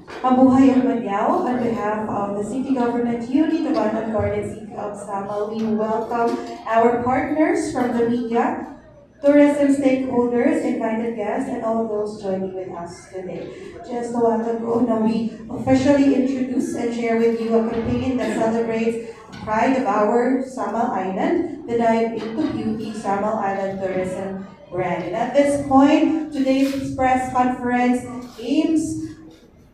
Mabuhay ang Bagyao, on behalf of the City Government Unit of Island Garden City of Samal, we welcome our partners from the media, tourism stakeholders, invited guests, and all of those joining with us today. Just a while ago, now we officially introduce and share with you a campaign that celebrates the pride of our Samal Island, the Dive into Beauty Samal Island Tourism brand. And at this point, today's press conference aims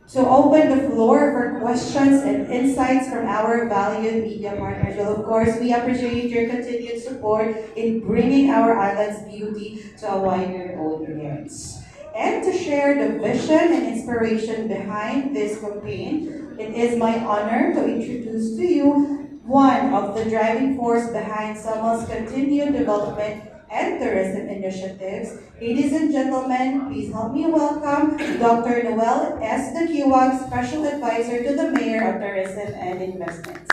to open the floor for questions and insights from our valued media partners. Well, of course, we appreciate your continued support in bringing our island's beauty to a wider audience. And to share the vision and inspiration behind this campaign, it is my honor to introduce to you one of the driving force behind Samal's continued development and tourism initiatives. Ladies and gentlemen, please help me welcome Dr. Noel S. Dakiwag, Special Advisor to the Mayor of Tourism and Investments.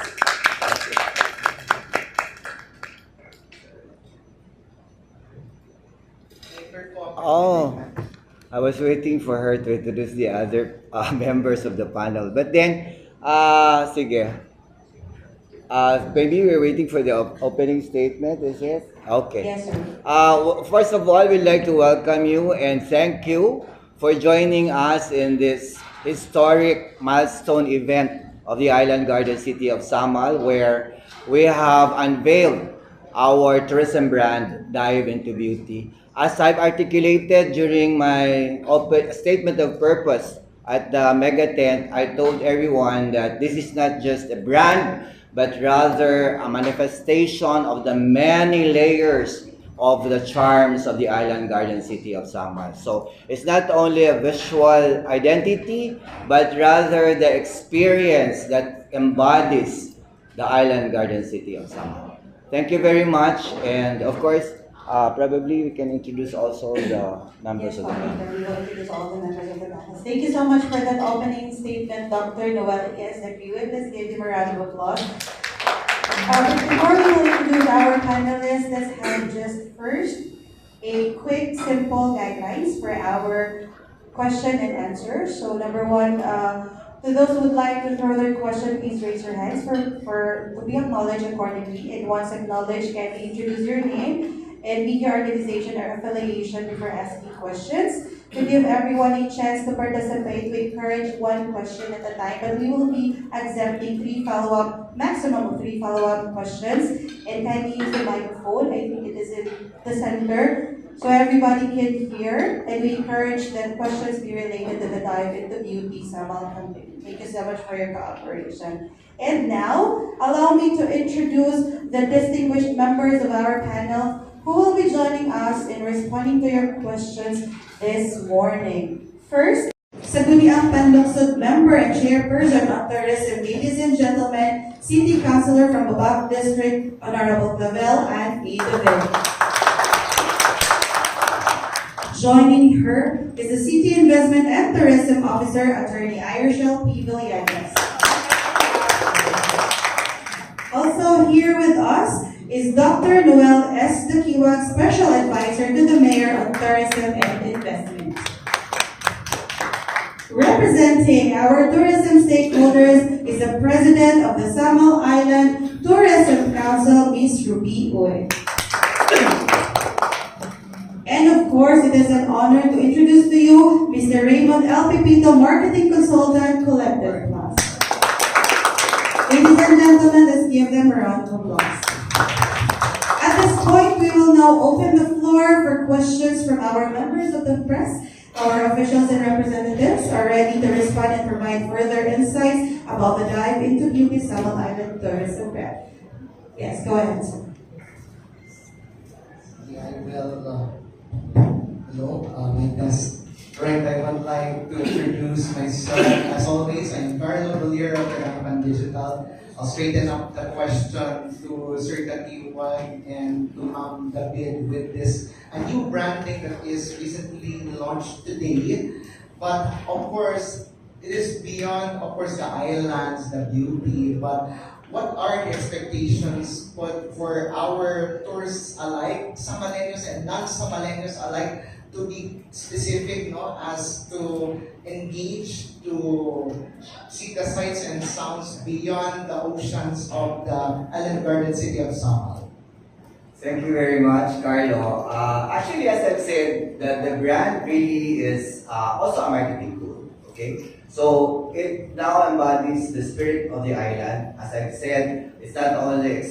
Oh, I was waiting for her to introduce the other members of the panel. But then, sige. Maybe we're waiting for the opening statement, is it? Okay. Yes, sir. First of all, we'd like to welcome you and thank you for joining us in this historic milestone event of the Island Garden City of Samal, where we have unveiled our tourism brand, Dive into Beauty. As I've articulated during my statement of purpose at the mega tent, I told everyone that this is not just a brand, but rather a manifestation of the many layers of the charms of the Island Garden City of Samal. So it's not only a visual identity, but rather the experience that embodies the Island Garden City of Samal. Thank you very much, and of course, probably we can introduce also the members Yes, of the panel. Dr. We will introduce all the members of the panel. Thank you so much for that opening statement, Dr. Noel S. Dakiwag. Let's give him a round of applause. Before we will introduce our panelists, let's have just first a quick, simple guidelines for our question and answer. So number one, to those who would like to throw their question, please raise your hands to be acknowledged accordingly. And once acknowledged, kindly introduce your name and media organization or affiliation before asking questions. To give everyone a chance to participate, we encourage one question at a time, but we will be accepting maximum of three follow-up questions. And kindly use the microphone. I think it is in the center, so everybody can hear. And we encourage that questions be related to the Dive into Beauty Samal campaign. Thank you so much for your cooperation. And now, allow me to introduce the distinguished members of our panel who will be joining us in responding to your questions this morning. First, Sangguniang Panlungsod Member and Chairperson of Tourism, ladies and gentlemen, City Councilor from Babak District, Honorable Clavel and E. David. Joining her is the City Investment and Tourism Officer, Attorney Irishel P. Villanes. Also here with us is Dr. Noel S. Dakiwag, Special Advisor to the Mayor of Tourism and Investment. Representing our tourism stakeholders is the President of the Samal Island Tourism Council, Ms. Ruby Uy. And of course, it is an honor to introduce to you Mr. Raymond L. Pipito, Marketing Consultant, Collective Plus. Ladies and gentlemen, let's give them a round of applause. At this point, we will now open the floor for questions from our members of the press. Our officials and representatives are ready to respond and provide further insights about the Dive into Beauty Samal Island Tourism brand. Yes, go ahead, sir. Yeah, hello, my best friend. I would like to introduce myself. As always, I'm Carlo Bolero of Karapan Digital. I'll straighten up the question to Sir Dakiwag and to Ma'am David with this a new branding that is recently launched today. But of course, it is beyond, of course, the islands, the beauty, but what are the expectations for our tourists alike, Samaleños and non-Samaleños alike, to be specific, no, as to engage to see the sights and sounds beyond the oceans of the Island Garden City of Samal. Thank you very much, Carlo. Actually, as I've said, the brand really is also a marketing tool. Okay, so it now embodies the spirit of the island. As I've said, it's not only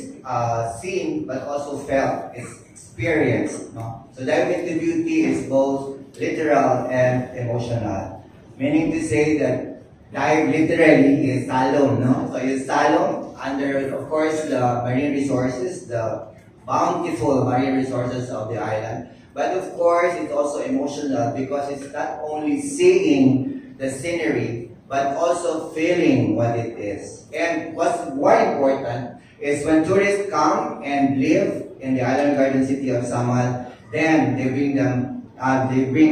seen but also felt. It's experienced. No? So Dive into Beauty is both literal and emotional. Meaning to say that dive literally is salon, no? So it's salon under, of course, the marine resources, the bountiful marine resources of the island. But of course, it's also emotional because it's not only seeing the scenery, but also feeling what it is. And what's more important is when tourists come and live in the Island Garden City of Samal, then they bring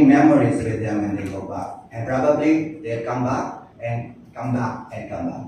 memories with them when they go back. And probably they'll come back and come back and come back.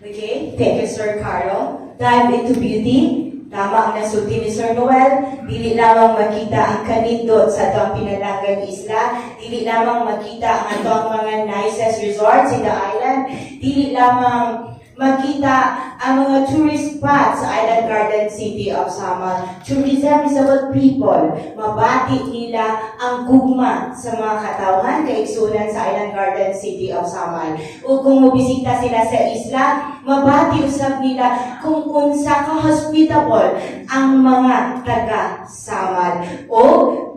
Okay, thank you, Sir Carlo. Dive into beauty. Tama ang nasulti ni Sir Noel. Dili lamang makita ang kanindot sa atong pinalanggang isla. Dili lamang makita ang atong mga nicest resorts in the island. Dili lamang makita ang mga tourist spots sa Island Garden City of Samal. Tourism is about people. Mabati nila ang gugma sa mga katawhan kaigsunan sa Island Garden City of Samal. O kung mabisita sila sa isla, mabati usab nila kung unsa ka hospitable ang mga taga Samal. O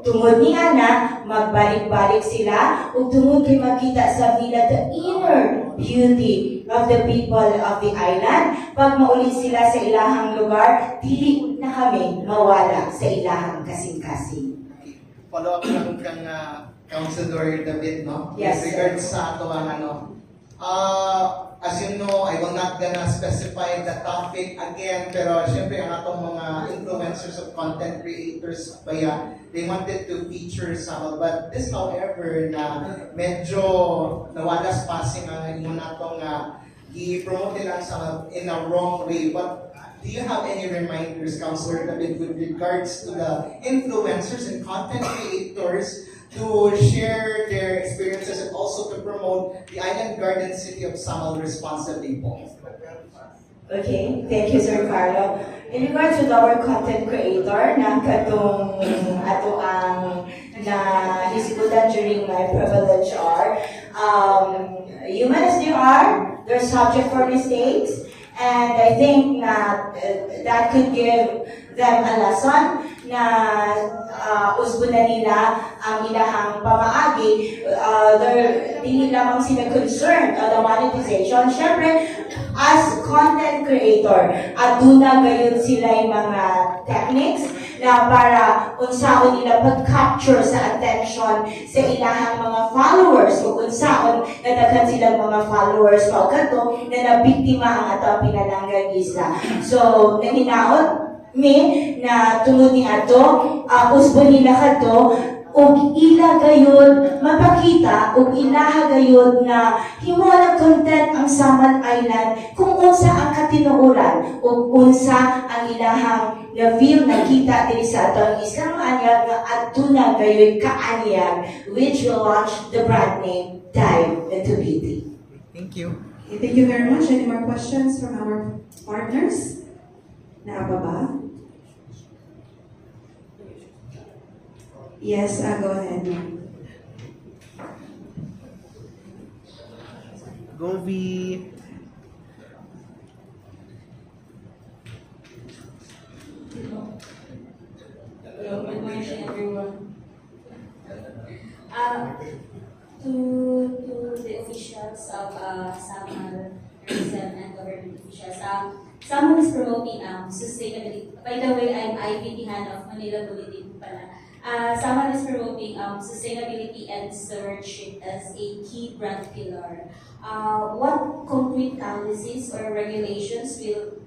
tungod ni ana, magbalik-balik sila ug tungod kay makita sa nila the inner beauty of the people of the island. Pag mauli sila sa ilahang lugar, dili na kami mawala sa ilahang kasing-kasing. Follow up lang kang Councilor David, no? Yes, With regards sa ato ang as you know, I will not gonna specify the topic again, pero syempre ang atong mga influencers of content creators kaya they wanted to feature some, but this however na medyo nawalas passing ang inyo natong i-promote lang sa in a wrong way. But do you have any reminders, Councilor David, with regards to the influencers and content creators to share their experiences and also to promote the Island Garden City of Samal responsibly po? Okay, thank you, Sir Carlo. In regards to our content creator na katong ato ang na hisigutan during my privilege are human as they are, they're subject for mistakes, and I think that could give them a lesson na usbunan nila ang ilahang pamaagi. Dili lamang sila concerned on the monetization. Siyempre, as content creator, aduna gayon sila yung mga techniques na para unsaon nila pag-capture sa attention sa ilahang mga followers o unsaon nadaghan silang mga followers paugadto na nabiktima ang ato pinalanggang isla. So, nahinaot me na tungod ni ato usbo nila kadto ug ila gayud mapakita ug ilaha gayud na himo content ang Samal Island kung unsa ang katinuoran ug unsa ang ilahang na feel nakita diri sa atong isang anyag nga aduna gayud kaanyag which will launch the brand name Dive into Beauty. Thank you. Okay, thank you very much. Any more questions from our partners? Naababa? Yes, go ahead. Govi. Hello, good morning everyone. To the officials of Samal Tourism and government officials, Samal is promoting sustainability. By the way, I'm Ivy Tihan of Manila Bulletin pala. Samal is promoting sustainability and stewardship as a key brand pillar. What concrete policies or regulations will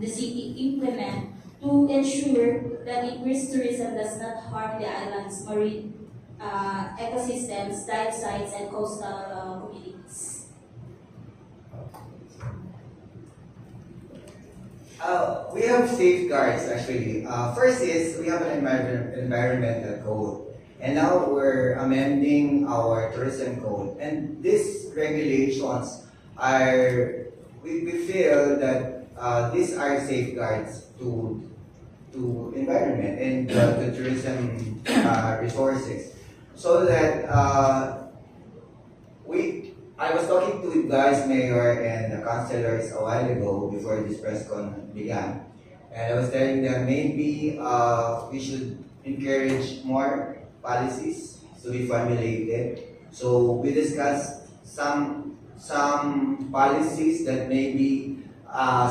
the city implement to ensure that increased tourism does not harm the island's marine ecosystems, dive sites, and coastal communities? We have safeguards actually. First is we have an environmental code. And now we're amending our tourism code. And these regulations are, we feel that these are safeguards to environment and to tourism resources. So that I was talking to you guys, Mayor and the councilors a while ago before this press con began. And I was telling them maybe we should encourage more policies to be formulated. So we discussed some policies that may be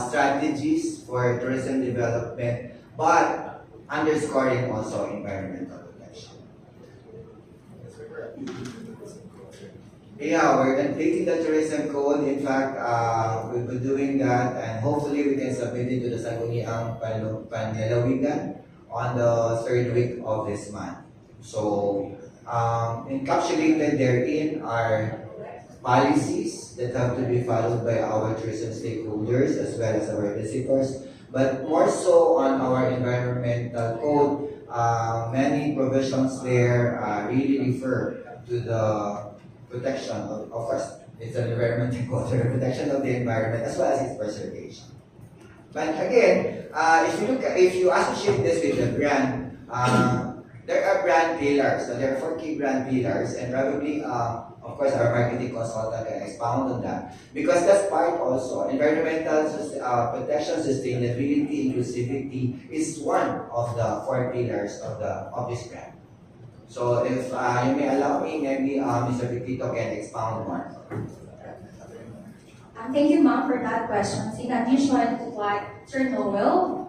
strategies for tourism development, but underscoring also environmental protection. Yeah, we're completing the tourism code. In fact, we'll be doing that, and hopefully we can submit it to the Sangguniang Panlalawigan on the third week of this month. So, encapsulated therein are policies that have to be followed by our tourism stakeholders as well as our visitors. But more so on our environmental code, many provisions there really refer to the protection of course, it's an environmental code, the protection of the environment as well as its preservation. But again, if you associate this with the brand, there are brand pillars. So there are 4 key brand pillars, and probably, of course, our marketing consultant can expound on that because that's part also. Environmental protection, sustainability, inclusivity is one of the 4 pillars of this brand. So if you may allow me, maybe Mr. Victito can expound more. Thank you, ma'am, for that question. In addition to what Sir Noel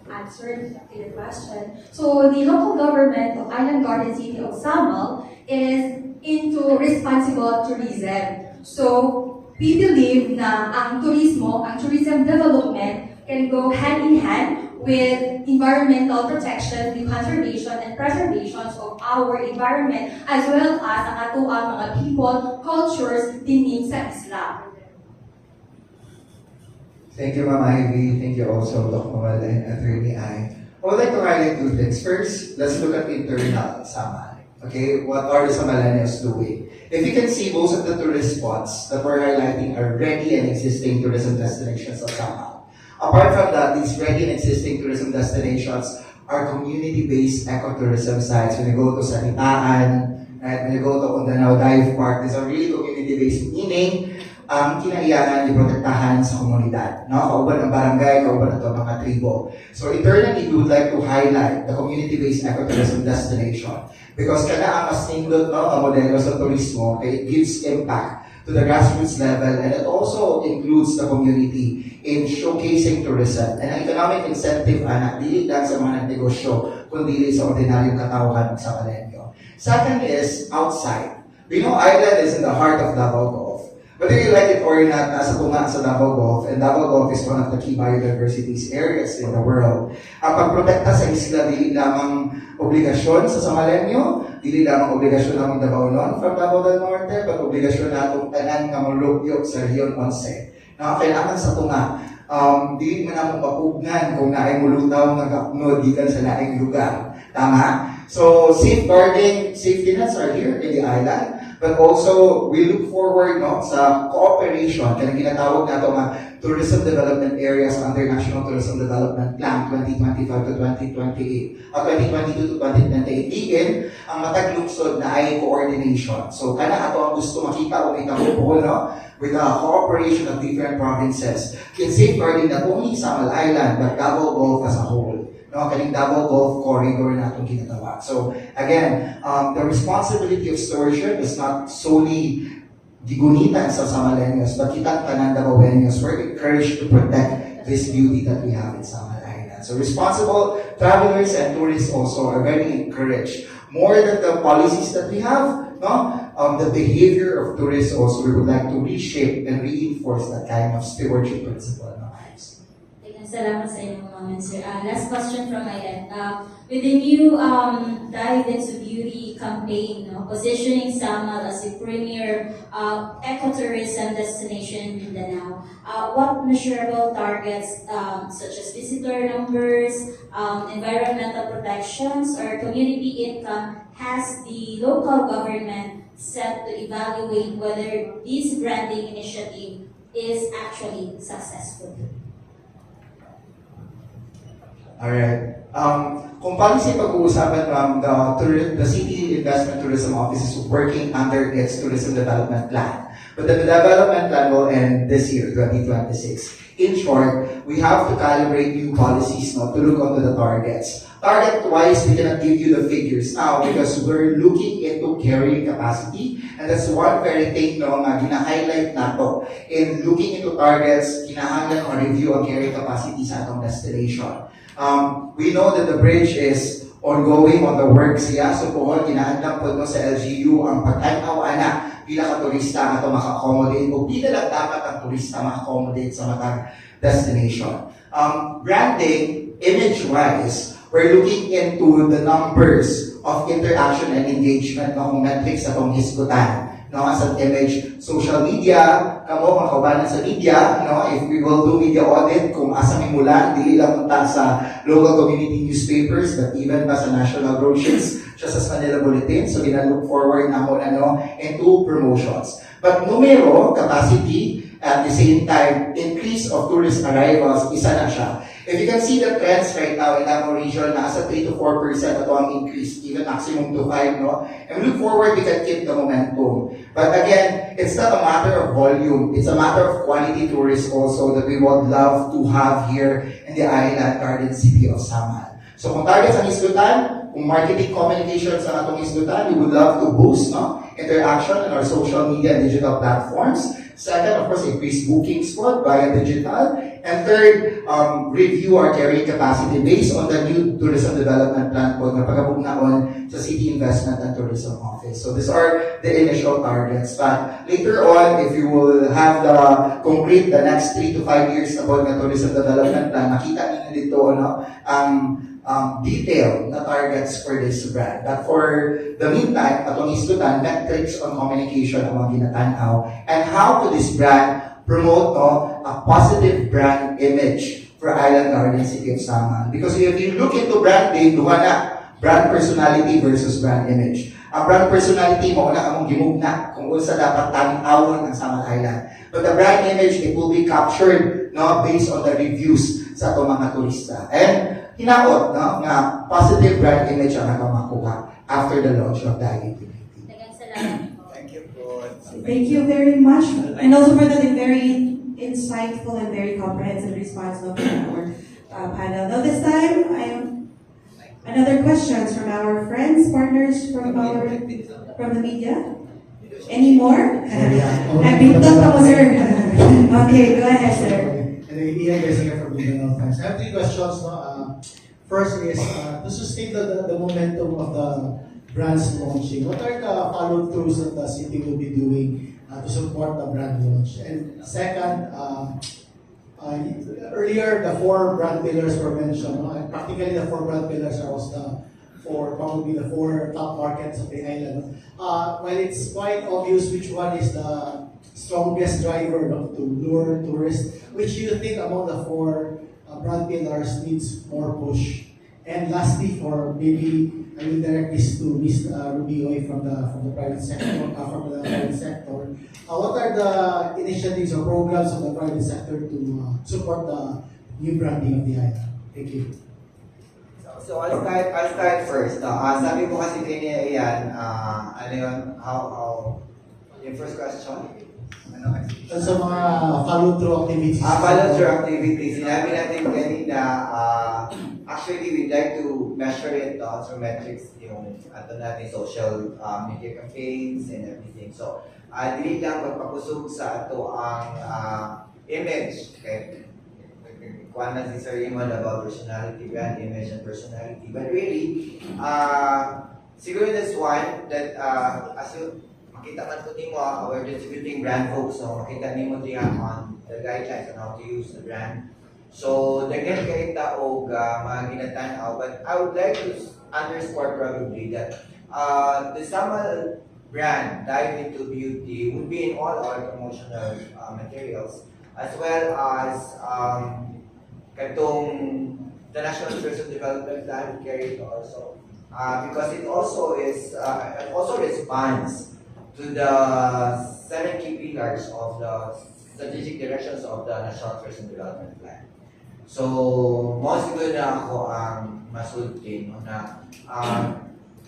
answered to your question, so the local government of Island Garden City of Samal is into responsible tourism. So we believe na ang tourism development can go hand in hand with environmental protection, the conservation and preservation of our environment, as well as ang ato ang mga people, cultures, dinhin sa isla. Thank you, Ma'am Ivy. Thank you also, Doc Noel and Attorney I. I would like to highlight 2 things. First, let's look at internal Samal. Okay, what are the Samalanians doing? If you can see, most of the tourist spots that we're highlighting are ready and existing tourism destinations of Samal. Apart from that, these ready and existing tourism destinations are community-based ecotourism sites. When you go to Sanitaan, and when you go to Undanao Dive Park, these are really community-based, meaning ang kinailangan di protektahan sa komunidad. No? Kauban ng barangay, kauban ng mga tribo. So internally, we would like to highlight the community-based ecotourism destination because kada ang mas nindot ang modelo sa turismo, okay, it gives impact to the grassroots level and it also includes the community in showcasing tourism. And ang economic incentive, dili lang sa mga nagnegosyo, kundi sa ordinaryong katauhan sa Kalenyo. Second is outside. We know Island is in the heart of Davao Gulf. Whether you like it or not, nasa tunga sa Davao Gulf, and Davao Gulf is one of the key biodiversity areas in the world. Ang pagprotekta sa isla, dili lamang obligasyon sa Samalenyo, dili lamang obligasyon namang Davaonon from Davao del Norte, but obligasyon natong tanan nga molupyo sa Region 11. Na kailangan sa tunga, dili man namang mapugnan kung naay mulutaw nga kapnod gikan sa laing lugar. Tama? So, safeguarding safety nets are here in the island. But also, we look forward sa cooperation, kaya ginatawag nato nga tourism development areas under National Tourism Development Plan 2025 to 2028, 2022 to 2028. Diin, ang matag luksod na ay coordination. So, kana ato ang gusto makita o ikabubuhol, with the cooperation of different provinces in safeguarding not only Samal Island, but Davao Gulf as a whole. Kaning Davao Gulf corridor na itong ginagawa. So again, the responsibility of stewardship is not solely gigunitan sa Samaleños, but kita tanan Davaoeños. We're encouraged to protect this beauty that we have in Samal Island. So responsible travelers and tourists also are very encouraged. More than the policies that we have, the behavior of tourists also, we would like to reshape and reinforce that kind of stewardship principle in our lives. Salamat sa inyong comments, sir. Last question from my end. With the new Dive into Beauty campaign, positioning Samal as a premier ecotourism destination in Mindanao, what measurable targets such as visitor numbers, environmental protections, or community income has the local government set to evaluate whether this branding initiative is actually successful? Alright. Kung policy pag-uusapan, ma'am, the City Investment Tourism Office is working under its Tourism Development Plan. But the development plan will end this year, 2026. In short, we have to calibrate new policies to look onto the targets. Target-wise, we cannot give you the figures now because we're looking into carrying capacity, and that's one very thing nga gina-highlight nato. In looking into targets, kinahanglan o review ang carrying capacity sa atong destination. We know that the bridge is ongoing on the works siya, so puhon, ginahandang po sa LGU ang pagtanaw ana pila ka turista nga ito maka-accommodate o pila lang dapat ang turista maka-accommodate sa matang destination. Branding, image-wise, we're looking into the numbers of interaction and engagement na kung metrics na itong hisgutan. As an image, social media, kamo mga kaubanan sa media, if we will do media audit, kung asa may mula, dili lang punta sa local community newspapers, but even pa sa national brochures, just as Manila Bulletin. So, look forward na ako into promotions. But numero, capacity, at the same time, increase of tourist arrivals, isa na siya. If you can see the trends right now in our region, nasa 3 to 4% ito ang increase, even maximum to 5, And we look forward we can keep the momentum. But again, it's not a matter of volume, it's a matter of quality tourists also that we would love to have here in the island garden city of Samal. So kung targets ang isgutan, kung marketing communications ang atong isgutan, we would love to boost interaction in our social media and digital platforms. Second, of course, increase bookings via digital. And third, review our carrying capacity based on the new tourism development plan na pagkabugnaon sa City Investment and Tourism Office. So these are the initial targets. But later on, if you will have the concrete the next 3 to 5 years about the tourism development plan, makita niyo dito ang detailed na targets for this brand. But for the meantime, atong isgutan, metrics on communication ang mga ginatanaw and how to this brand promote a positive brand image for Island Garden City of Samal. Because if you look into branding, duha na, brand personality versus brand image. Ang brand personality mo na among gimugna kung unsa dapat tan-awon ang Samal Island. But the brand image, it will be captured based on the reviews sa atong mga turista. And hinaot nga positive brand image ang nakamakuha after the launch of the IDP. Daghang salamat po. Thank you po. Thank you very much, and also for the very insightful and very comprehensive response from our panel. Now this time, another questions from our friends, partners from the media. Any more? Okay, go ahead, sir. Ian Garcia from Mindanao Times. I have 3 questions. First is to sustain the momentum of the brand's launching. What are the follow-throughs that the city will be doing to support the brand launch? And second, earlier the 4 brand pillars were mentioned. Practically the 4 brand pillars are also probably the 4 top markets of the island. While it's quite obvious which one is the strongest driver to lure tourists, which do you think among the 4 brand pillars needs more push? And lastly, for maybe I will direct this to Ms. Ruby Oy from the private sector. What are the initiatives or programs of the private sector to support the new branding of the island? Thank you. So I'll start first. Sabi ko kasi kanya Ian, ano yun, how, yung first question? Sa mga follow-through activities. Follow-through activities. Sinabi natin kanina, actually we'd like to measure it through metrics, yung ato natin social media campaigns and everything. So, dili lang magpakusog sa ato ang image. Okay? Kuha na si Sir Iman about personality, brand image and personality. But really, siguro that's one that as you makita man ko nimo, we're distributing brand folks, so makita nimo diyan on the guidelines on how to use the brand. So, daghan kay taog mga ginatanaw, but I would like to underscore probably that the Samal brand, Dive into Beauty, would be in all our promotional materials, as well as katong the National Tourism Development Plan would carry it also. Because it also is, it also responds to the 7 key pillars of the strategic directions of the National Tourism Development Plan. So, most good na ako ang masulti, no, na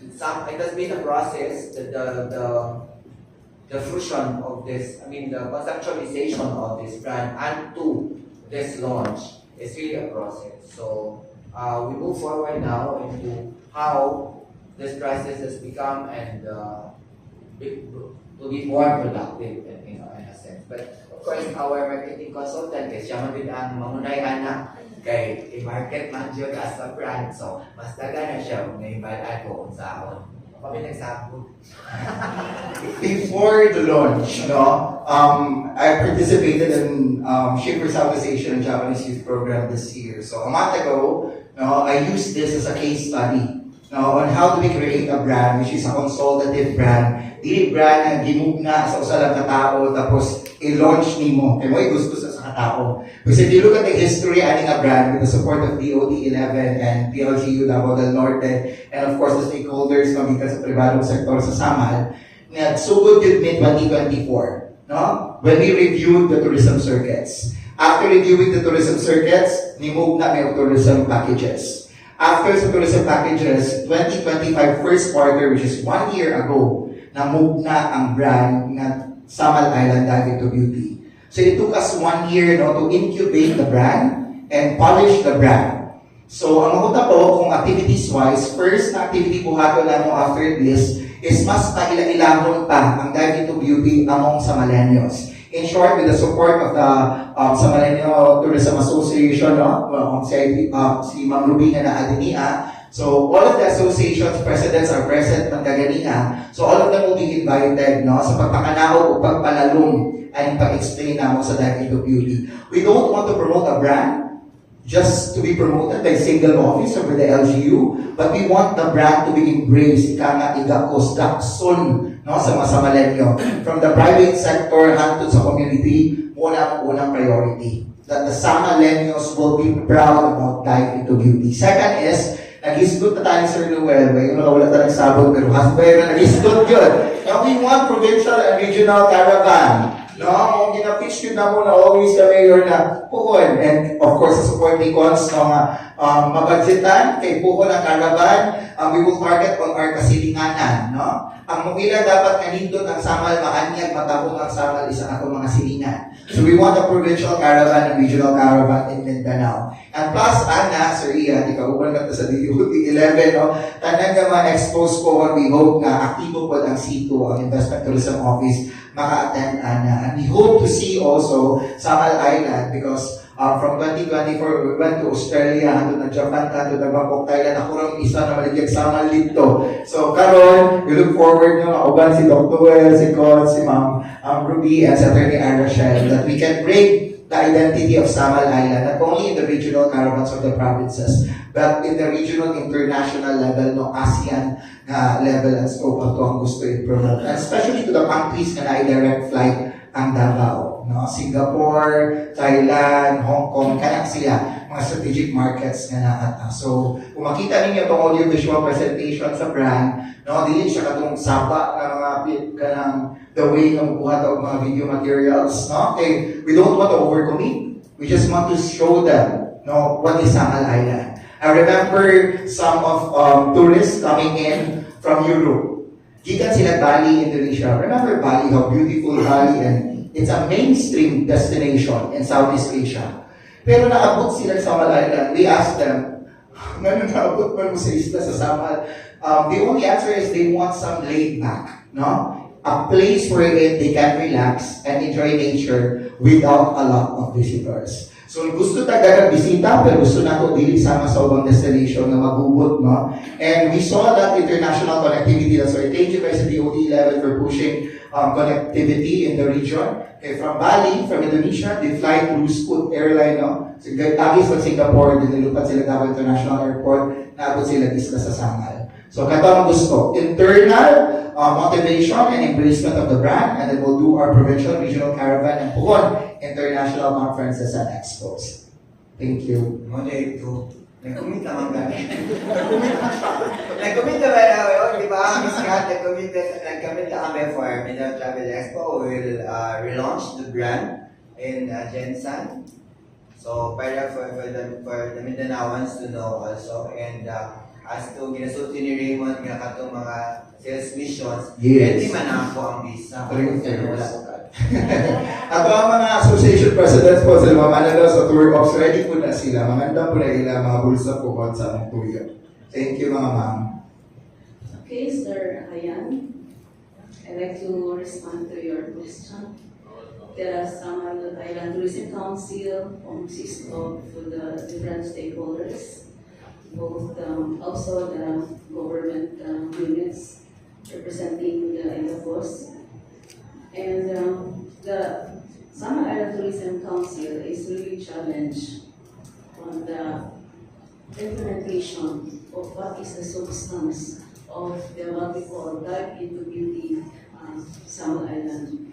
it has been a process, the fusion of this, I mean, the conceptualization of this brand and to this launch is really a process. So, we move forward now into how this process has become and to be more productive in a sense. But of course, our marketing consultant is siya man din ang mangunay anak kay i-market man jud as a brand. So, mas taga na siya kung naibalaan ko kung saan. Kami nagsabot. Before the launch, I participated in Shaper Southeast Asian and Japanese Youth Program this year. So a month ago, I used this as a case study on how do we create a brand which is a consultative brand. Dili brand na gimugna sa usa lang ka tao tapos i-launch nimo. Kay mo gusto sa katao. Because if you look at the history adding a brand with the support of DOD 11 and PLGU Davao del Norte and of course the stakeholders magikan sa pribadong sektor sa Samal, nagsugod yun mid-2024, no? When we reviewed the tourism circuits. After reviewing the tourism circuits, nimug na may tourism packages. After sa tourism packages, 2025 first quarter, which is 1 year ago, namug na ang brand na Samal Island Dive into Beauty. So it took us 1 year to incubate the brand and polish the brand. So ang mahuta po, kung activities-wise, first na activity buhaton na mo after this is mas paila-ilahon pa ang Dive into Beauty among Samaleños. In short, with the support of the Samalenyo Tourism Association, si Ma'am Ruby na Adenia, so all of the association's presidents are present ng Gaganiha. So all of them will be invited sa pagpakanaw o pagpalalong ay pag-explain na mo sa Dive into Beauty. We don't want to promote a brand just to be promoted by single office or by the LGU, but we want the brand to be embraced, igakos, dakson, sa Masamalenyo. From the private sector hangtod sa community, unang priority. That the Samaleños will be proud about Dive into Beauty. Second is, nag-isgot na tayo Sir Noel, may wala tayo nagsabot, pero nag-isgot yun. Now we want provincial and regional caravan. Kung ginapitch yun na muna, always the mayor na Puhon. And of course, sa support ni Cons, mabadgetan kay Puhon ang caravan, we will target on our kasilinganan. Ang mumila dapat nandito ang Samal, maanyag, matabong ang Samal, isa na mga silingan. So we want a provincial caravan and regional caravan in Mindanao. And plus, Sir Ian, ikaw na sa DOT 11, tanan nga ma-expose po, we hope na aktibo po ang C2, ang Investment Tourism Office, maka-attend and we hope to see also Samal Island because from 2024 we went to Australia, to na Japan, to na Bangkok, Thailand, ako rin isa na maligyan Samal dito. So karon, we look forward na mauban si Dr. Well, si Con, si Ma'am Ruby, and si Attorney Arachel that we can bring the identity of Samal Island, not only in the regional caravans of the provinces, but in the regional international level, ASEAN level and scope of ang gusto i-promote. And especially to the countries na direct flight ang Davao. Singapore, Thailand, Hong Kong, kaya sila mga strategic markets nga naata. So, kung makita ninyo itong audio-visual presentation sa brand, dili siya katong sapa na mga kanang the way ng buhat o mga video materials. Okay, we don't want to overcommit. We just want to show them what is Samal Island. I remember some of tourists coming in from Europe. Gikan sila Bali, Indonesia. Remember Bali, how beautiful Bali, and it's a mainstream destination in Southeast Asia. Pero naabot sila sa Samal Island. We asked them, ngano naabot man mo sa isla sa Samal? The only answer is they want some laid back, a place where they can relax and enjoy nature without a lot of visitors. So gusto taga bisita, pero gusto nato dili sama sa ubang destination na magubot, And we saw that international connectivity. That's why thank you guys at DOT 11 for pushing connectivity in the region. Okay, from Bali, from Indonesia, they fly through Scoot Airline, no? So, tagis sa Singapore, dinulupat sila Davao International Airport, naabot sila isla sa Samal. So, kato ang gusto. Internal motivation and embracement of the brand, and then we'll do our provincial, regional caravan, and Pugon international conferences and expos. Thank you. Monday to nag-commit naman kami. Nag-commit naman kami, di ba? Miskat, nag-commit na kami for Mindanao Travel Expo. We will relaunch the brand in Jensan. So, para for the Mindanaoans to know also. And as to ginasulti ni Raymond nga katong mga sales missions, Yes. hindi man ako ang visa. Wala ko ka. Ato ang mga association presidents po sila mamanalo sa tour ops, ready po na sila. Maganda po na ila mga bulsa po kon sa among tuyo. Thank you mga ma'am. Okay, Sir Ayan, I'd like to respond to your question. The Samal Island Tourism Council consists of the different stakeholders, both also the government units representing the Ilocos. And the Samal Island Tourism Council is really challenged on the implementation of what is the substance of the what we call dive into beauty Samal Island.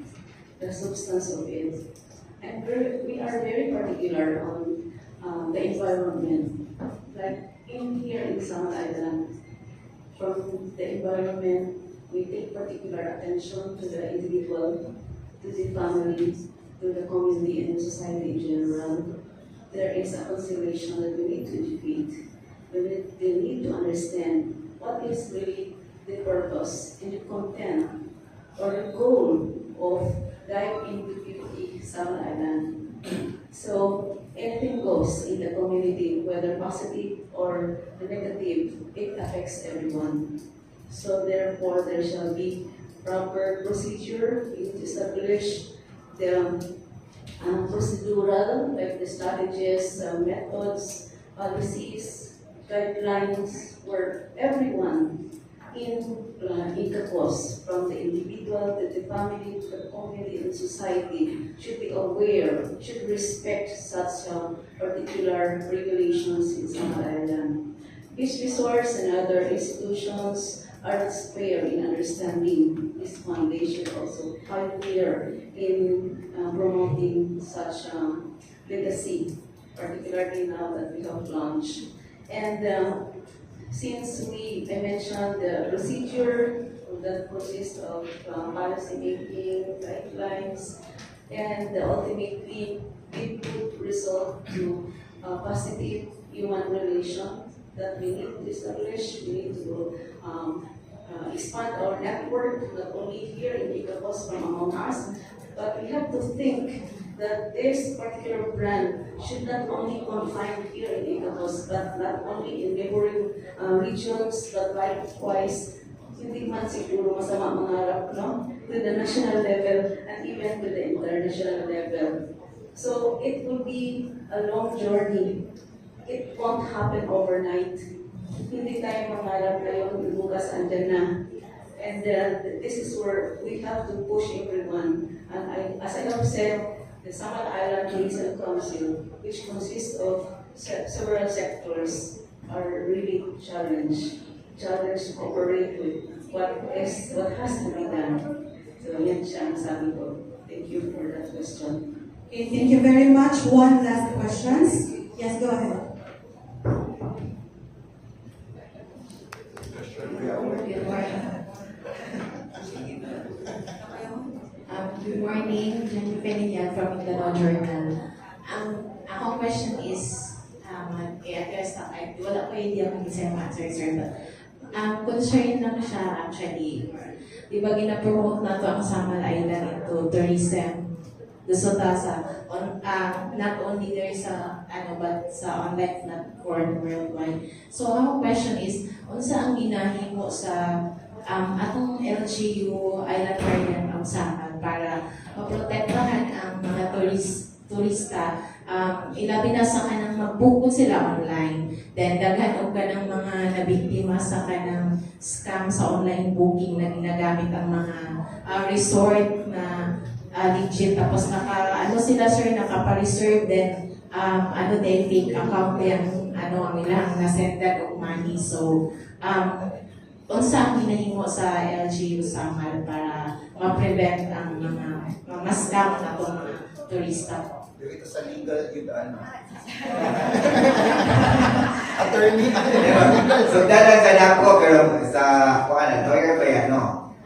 The substance of it. And we are very particular on the environment. Like here in Samal Island, from the environment, we take particular attention to the individual, to the family, to the community and the society in general. There is a consideration that we need to defeat. They need to understand what is really the purpose and the content or the goal of dive into beauty Samal Island. So anything goes in the community, whether positive or negative, it affects everyone. So therefore, there shall be proper procedure. We need to establish the procedural, like the strategies, methods, policies, guidelines, where everyone in Ilocos, from the individual to the family to the community and society, should be aware, should respect such particular regulations in Samal Island. Beach resorts and other institutions are not spared in understanding this point. They should also pioneer in promoting such legacy, particularly now that we have launched. And since I mentioned the procedure that consists of policy making, guidelines, and ultimately it would result to positive human relation that we need to establish. We need to expand our network, not only here in Ilocos from among us, but we have to think that this particular brand should not only confine here in Ilocos, but not only in neighboring regions, but likewise, hindi man siguro masama mangarap, no? To the national level and even to the international level. So it will be a long journey. It won't happen overnight. Hindi tayo mangarap ngayon, bukas andyan na. And this is where we have to push everyone. And as I have said, the Samal Island Tourism Council, which consists of several sectors, are really challenged to cooperate with what has to be done. So yan siya ang sabi ko. Thank you for that question. Okay, thank you very much. One last questions. Yes, go ahead. Good morning, Jenny Penilla from Mindanao Journal. Akong question is, i-address na kahit wala ko hindi ako mag-isa answer, sir, but concern lang siya actually. Di ba gina-promote na to ang Samal Island into tourism? Gusto ta sa, not only there sa, but sa online platform worldwide. So, akong question is, unsa ang ginahimo sa atong LGU Island Guardian ang Samal para maprotektahan ang mga turista, ilabi na sa kanang mag-book po sila online. Then, daghan og kanang mga nabiktima sa kanang scam sa online booking na ginagamit ang mga resort na legit. Tapos sila sir, nakapa-reserve then fake account yung ang ilang nasendan og money. So, unsa ang hinahimo sa LGU Samal para ma-prevent ang mga scam na itong mga turista po? Dito sa legal, yun attorney, So dalang sa nako pero sa lawyer ba yan, no?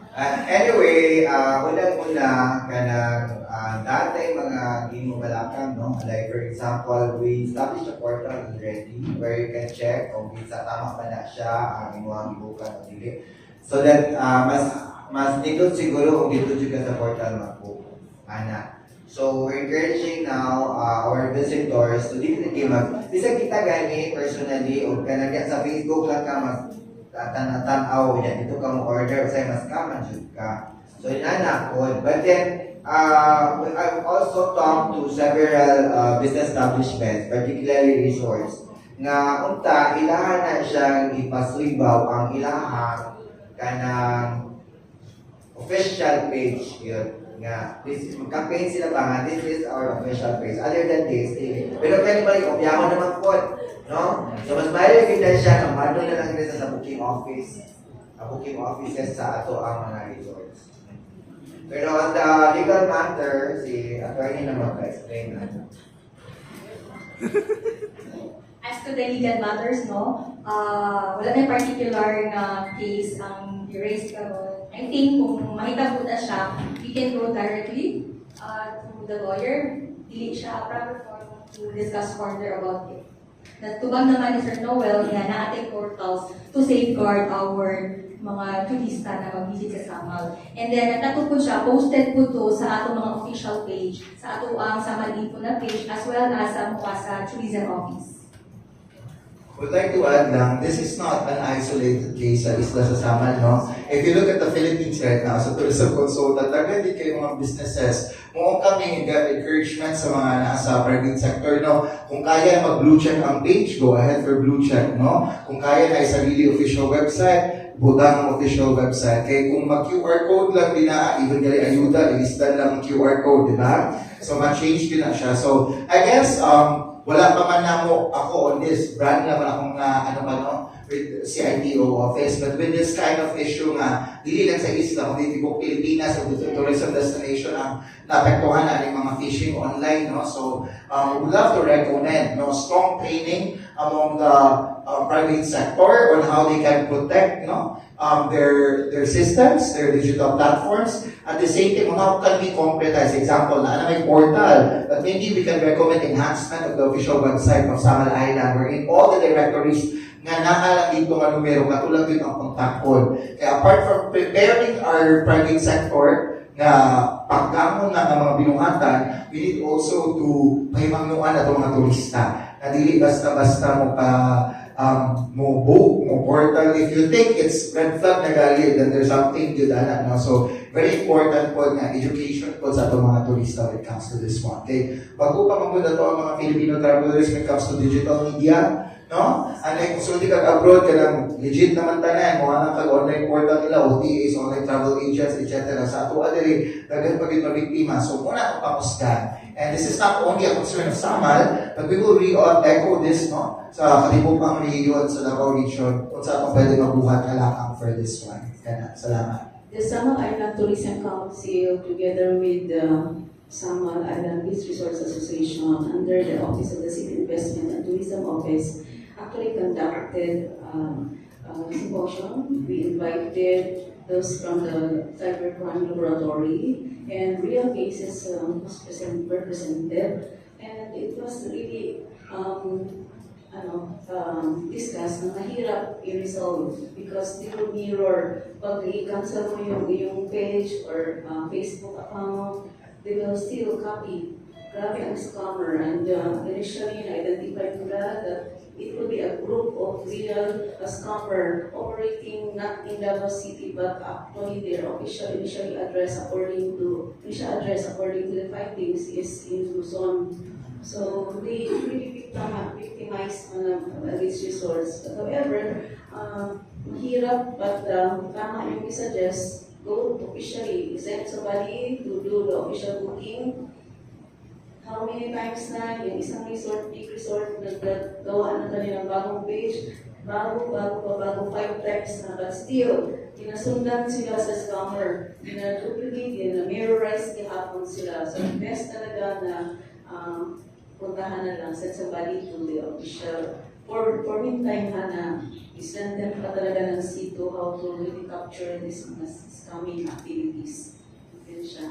Anyway, unang-una kanang dati mga ginubalakang, no? Like for example, we established a portal already where you can check kung isa tama pa na siya ang imuhang ibukan o dili. So that mas dito siguro kung dito juga sa portal mag-book. So we're encouraging now our visitors to definitely bisa kita gani personally o kanagya sa Facebook lang ka mas tanaw yan ito ka mo order say mas kaman jud ka. So inana ko, but then I've also talked to several business establishments, particularly resorts, nga unta ilahan na siyang ipasuybaw ang ilahang kanang official page yun. Nga, mag-campaign sila ba nga, this is our official page. Other than this, pero kaya balik, opyawan naman po, no? So, mas mahirap na siya, kamado na lang rin sa booking offices sa ato ang mga resorts. Pero on the legal matter, si attorney na mag-explain na. As to the legal matters, wala na particular na case ang i-raise pero I think kung mahitabo na siya, we can go directly to the lawyer, dili siya proper forum to discuss further about it. Natubang naman ni Sir Noel na nating portals to safeguard our mga turista na mag-visit sa Samal. And then, natatod po siya, posted po to sa atong mga official page, sa ato ang Samal Info na page, as well as sa tourism office. Would like to add lang, this is not an isolated case sa isla sa Samal, no? If you look at the Philippines right now, sa tourism consultant, hindi kayo mga businesses, mukhang kami encouragement sa mga nasa private sector, no? Kung kaya mag-blue check ang page, go ahead for blue check, no? Kung kaya na sarili official website, butang ang official website. Kaya kung mag-QR code lang din na, even gali ayuda, ilistan lang ang QR code, di ba? So, ma-change din na siya. So, I guess, wala pa man namo ako on this brand naman akong with CITO office, but with this kind of issue nga dili lang sa isla kundi tibok Pilipinas o tourism destination ang naapektuhan na ng mga fishing online, no? So we would love to recommend strong training among the private sector on how they can protect their systems, their digital platforms. At the same time, how can we concretize? Example, na may portal, but maybe we can recommend enhancement of the official website of Samal Island, wherein all the directories nga naalang dito nga numero, katulad din ang contact code. Kaya apart from preparing our private sector na paggamon na ng mga binuhatan, we need also to pahimangnuan na itong mga turista. Na dili basta-basta mo mo book, mo portal. If you think it's red flag na gali, then there's something good na. So, very important po na education po sa itong mga turista when it comes to this one. Okay? Bago pa magpunta to ang mga Filipino travelers when it comes to digital media, no? Kung sulti kag abroad ka lang, legit naman tanan, mga kag-online portal nila, OTAs, online travel agents, etc. Sa ato adiri, daghan pa gid biktima. So, muna akong pamusgan. And this is not only a concern of Samal, but we will echo this, no? Sa katibukang region, sa Davao region, kung saan akong pwede mabuhat kalakang for this one. Kaya salamat. The Samal Island Tourism Council, together with the Samal Island Beach Resorts Association, under the Office of the City Investment and Tourism Office, actually conducted a symposium. We invited those from the Cybercrime Laboratory, and real cases were presented, and it was really discussed na mahirap i-resolve because they will mirror pag i-cancel mo yung page or Facebook account, they will still copy. Grabe ang scammer, and initially na-identify nila that it will be a group of real scammer operating not in Davao City, but actually their initial address according to the findings is in Luzon. So they really victimize these resorts. But however, mahirap, but tama yung suggest, go officially, send somebody to do the official booking. How many times na yung isang resort, big resort, naggawa na kanilang bagong page, bago, 5 times na, but still, inasundan sila sa scammer, dinaduplicate, mirrorize hapon sila. So, best talaga na puntahan na lang, send somebody to the official. For meantime, na isend them pa talaga ng C2 how to really capture these scamming activities. Yun siya,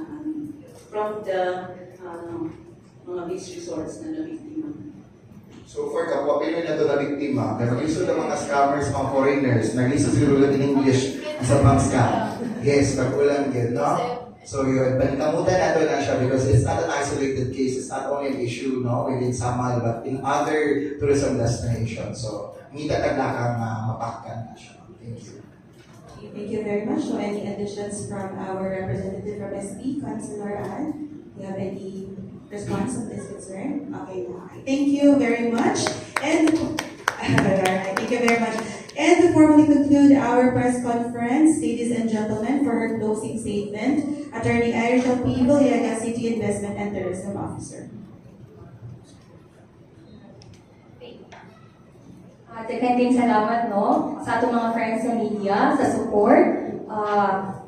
from the mga beach resorts na nabiktima. So for kapwa Pinoy na ito na biktima, kaya mag-isod ng mga scammers, mga foreigners, nag-isod siguro in English sa pang scam. Yes, pag-ulang yun, no? So yun, panikamutan natin na siya because it's not an isolated case, it's not only an issue, no, within Samal, but in other tourism destinations. So, hindi taglakang mapakkan na siya. Thank you. Thank you very much. So any additions from our representative from SB, Councilor Ann? Do you have any response on this concern? Okay, thank you very much. And thank you very much. And to formally conclude our press conference, ladies and gentlemen, for her closing statement, Attorney Irish P. Villegas, City Investment and Tourism Officer. Daghang salamat no sa atong mga friends sa media sa support,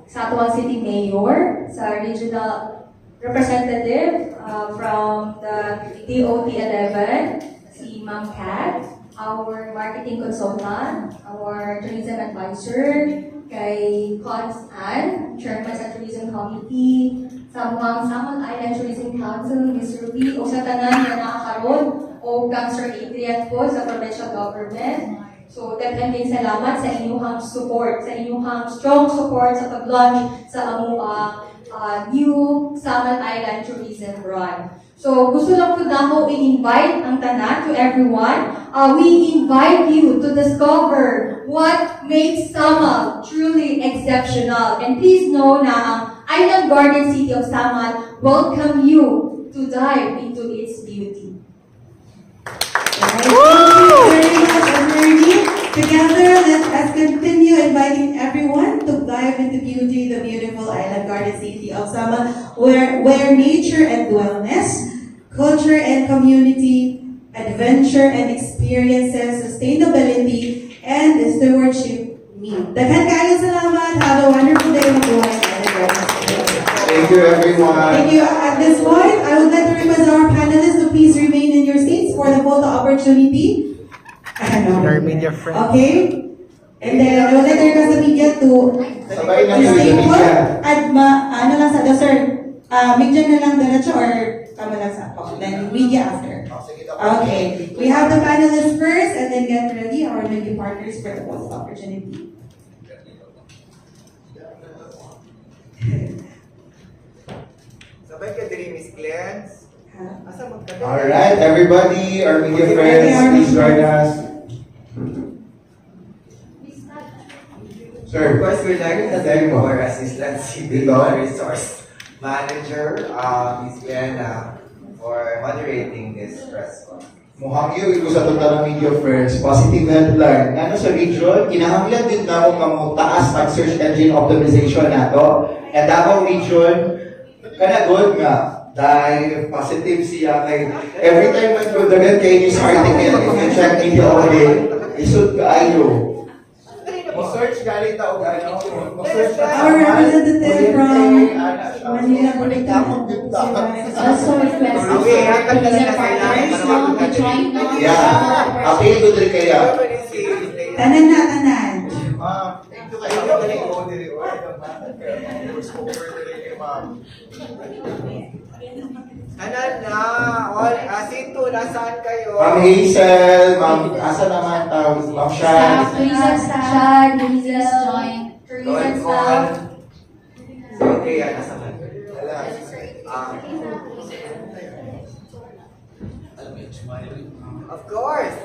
sa atong city mayor, sa regional representative from the DOT 11, si Ma'am Kat, our marketing consultant, our tourism advisor, kay Cons Ann, chairman sa tourism committee, sa mga Samal Island Tourism Council, Ms. Ruby, o sa tanan na nakakaroon, o Councilor Adrian po sa provincial government. So, daghang salamat sa inyong support, sa inyong strong support sa pag-launch sa among new Samal Island Tourism Run. So, gusto lang po na i-invite ang tanan to everyone. We invite you to discover what makes Samal truly exceptional. And please know na ang Island Garden City of Samal welcome you to dive into its beauty. Thank you very much, Attorney. Together, let us continue inviting everyone to dive into beauty, the beautiful Island Garden City of Samal, where nature and wellness, culture and community, adventure and experiences, sustainability, and stewardship meet. Daghang kaayo salamat. Have a wonderful day, everyone. Thank you, everyone. Thank you. At this point, I would like to request our panelists to please remain in your seats for the photo opportunity. Our media friend. Okay? And then, I would like to request the media to Sabay na stay yung put. media. At ano lang sa, sir, media na lang diretso or kama lang sa ako. Then, media after. Okay. We have the panelists first and then get ready, our media partners for the photo opportunity. Sabay ka diri, Miss Glens. Asa mo ka? Alright, everybody, our media friends, please join us. Sir, Of course, we'd like to thank our Assistant City Resource Manager, Ms. Vienna, for moderating this press conference. mukhang yun, ito sa total ng media friends, positive headline. Ano sa region, kinahanglan din na kung kamutaas pag search engine optimization nato. And Davao region, kana good nga, dahil positive siya kay every time man ko dagan kay news article, if you check media audit, isod ka ayo. Mo-search galing ta og ano, mo-search Our representative from Manila Also request of media partners to join us. Yeah, appeal ko diri kaya. Tanan na, tanan. Thank you kayo dali ko diri Anan na, all, asinto, nasaan kayo? Ma'am Hazel, Ma'am, asa naman tawag? Ma'am Shad. Tourism staff, please join. Tourism staff. Okay, yan, nasa man. Of course.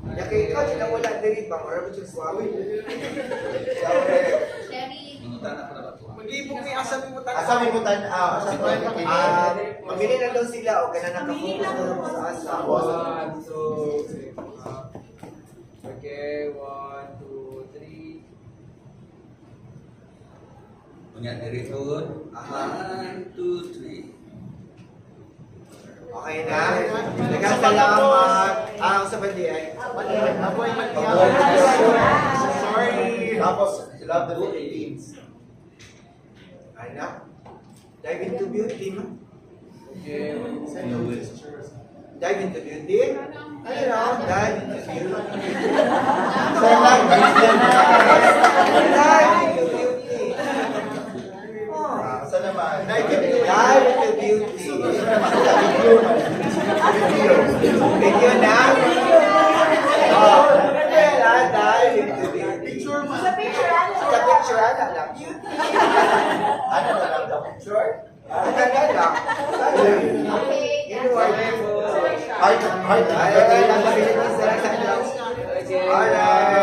Yakin ikaw, di na wala diri ba? Or ba yung suwawi? Mag-ibog may asabi mo tanan. Asabi mo tan, Mamili na daw sila o kaya nakapokus na lang sa asa. 1, 2, 3. Okay, 1, 2, 3. Punya dari turun. 1, 2, 3. Okay na? Nagkasalamat. Sa bandi ay. Sorry. Tapos, love the Philippines. Ay na. Dive into beauty, ma. Okay, Dive into beauty. Ayun o, dive into beauty. Dive into beauty. Saan naman? Dive into beauty. Video na? Oh, dive into beauty. Picture mo. Sa picture, ano? Sa picture, ano lang? Beauty. Ano na lang the picture? Ang ganda lang. Okay, You are Heart. Ay, lang sa Philippines, sa Alright.